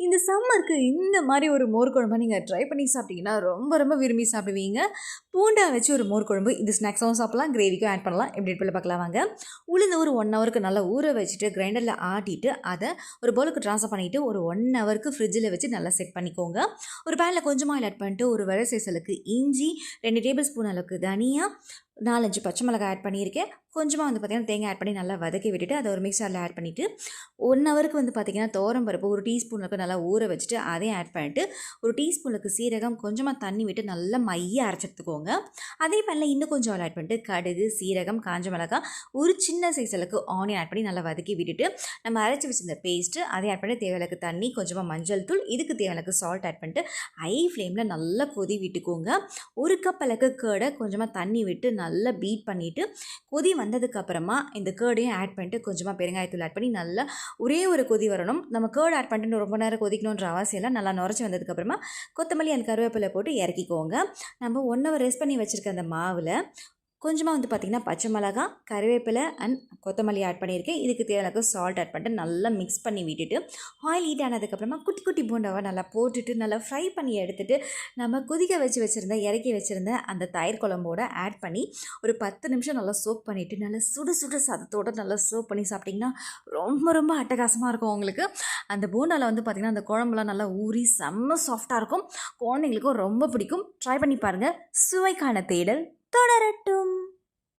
இந்த சம்மருக்கு இந்த மாதிரி ஒரு மோர் குழம்பு நீங்கள் ட்ரை பண்ணி சாப்பிட்டீங்கன்னா ரொம்ப ரொம்ப விரும்பி சாப்பிடுவீங்க. பூண்டா வச்சு ஒரு மோர் குழம்பு இது ஸ்நாக்ஸாகவும் சாப்பிடலாம், கிரேவிக்கும் ஆட் பண்ணலாம். எப்படி போல பார்க்கலாம் வாங்க. உளுந்து ஒரு 1 ஹவருக்கு நல்லா ஊற வச்சுட்டு கிரைண்டரில் ஆட்டிட்டு அதை ஒரு பவுலுக்கு ட்ரான்ஸ்ஃபர் பண்ணிவிட்டு ஒரு 1 ஹவருக்கு ஃப்ரிட்ஜில் வச்சு நல்லா செட் பண்ணிக்கோங்க. ஒரு பேனில் கொஞ்சமாக ஆயில் ஆட் பண்ணிட்டு ஒரு வெள்ளை சைஸலுக்கு இஞ்சி, 2 டேபிள் ஸ்பூன் அளவுக்கு தனியா, 4-5 பச்சை மிளகாய் ஆட் பண்ணியிருக்கேன். கொஞ்சமாக வந்து பார்த்திங்கன்னா தேங்காய் ஆட் பண்ணி நல்லா வதக்கி விட்டுட்டு அதை ஒரு மிக்சரில் ஆட் பண்ணிவிட்டு 1 ஹவருக்கு வந்து பார்த்திங்கன்னா துவரம் பருப்பு ஒரு டீஸ்பூனுக்கு நல்லா ஊற வச்சுட்டு அதையும் ஆட் பண்ணிவிட்டு ஒரு டீஸ்பூனுக்கு சீரகம் கொஞ்சமாக தண்ணி விட்டு நல்லா மைய அரைச்சிட்டுக்கோங்க. அதே பேனில் இன்னும் கொஞ்சம் ஆயில் ஆட் பண்ணிட்டு கடுகு, சீரகம், காஞ்ச மிளகாய், ஒரு சின்ன சைஸலுக்கு ஆனியன் ஆட் பண்ணி நல்லா வதக்கி விட்டுட்டு நம்ம அரைச்சி வச்சிருந்த பேஸ்ட்டு அதை ஆட் பண்ணி தேவையான தண்ணி, கொஞ்சமாக மஞ்சள் தூள், இதுக்கு தேவையான சால்ட் ஆட் பண்ணிட்டு ஹை ஃப்ளேமில் நல்லா கொதி விட்டுக்கோங்க. 1 கப் அளவுக்கு கேர்டை கொஞ்சமாக தண்ணி விட்டு நல்லா பீட் பண்ணிவிட்டு கொதி வந்ததுக்கப்புறமா இந்த கேர்டையும் ஆட் பண்ணிட்டு கொஞ்சமாக பெருங்காயத்தூள் ஆட் பண்ணி நல்லா ஒரே ஒரு கொதி வரணும். நம்ம கேர்டு ஆட் பண்ணிட்டு ரொம்ப நேரம் கொதிக்கணுன்ற அவசியம் நல்லா நுரைச்சி வந்ததுக்கப்புறமா கொத்தமல்லி அண்ட் கருவேப்பிலை போட்டு இறக்கிக்கோங்க. நம்ம 1 ஹவர் ரெஸ்ட் பண்ணி வச்சுருக்க அந்த மாவில் கொஞ்சமாக வந்து பார்த்திங்கன்னா பச்சை மிளகாய், கருவேப்பிலை அண்ட் கொத்தமல்லி ஆட் பண்ணியிருக்கேன். இதுக்கு தேவையான சால்ட் ஆட் பண்ணிட்டு நல்லா மிக்ஸ் பண்ணி விட்டுட்டு ஆயில் ஹீட் ஆனதுக்கப்புறமா குட்டி குட்டி பூண்டாவை நல்லா போட்டுட்டு நல்லா ஃப்ரை பண்ணி எடுத்துகிட்டு நம்ம கொதிக்க வச்சுருந்த இறக்கி வச்சுருந்த அந்த தயிர் குழம்போட ஆட் பண்ணி ஒரு 10 நிமிஷம் நல்லா சோக் பண்ணிவிட்டு நல்லா சுடு சுடு சதத்தோடு நல்லா சர்வ் பண்ணி சாப்பிட்டிங்கன்னா ரொம்ப ரொம்ப அட்டகாசமாக இருக்கும் உங்களுக்கு. அந்த பூண்டாவில் வந்து பார்த்திங்கன்னா அந்த குழம்புலாம் நல்லா ஊறி செம்ம சாஃப்டாக இருக்கும். குழந்தைங்களுக்கும் ரொம்ப பிடிக்கும். ட்ரை பண்ணி பாருங்கள். சுவைக்கான தேடல் தொடரட்டும்.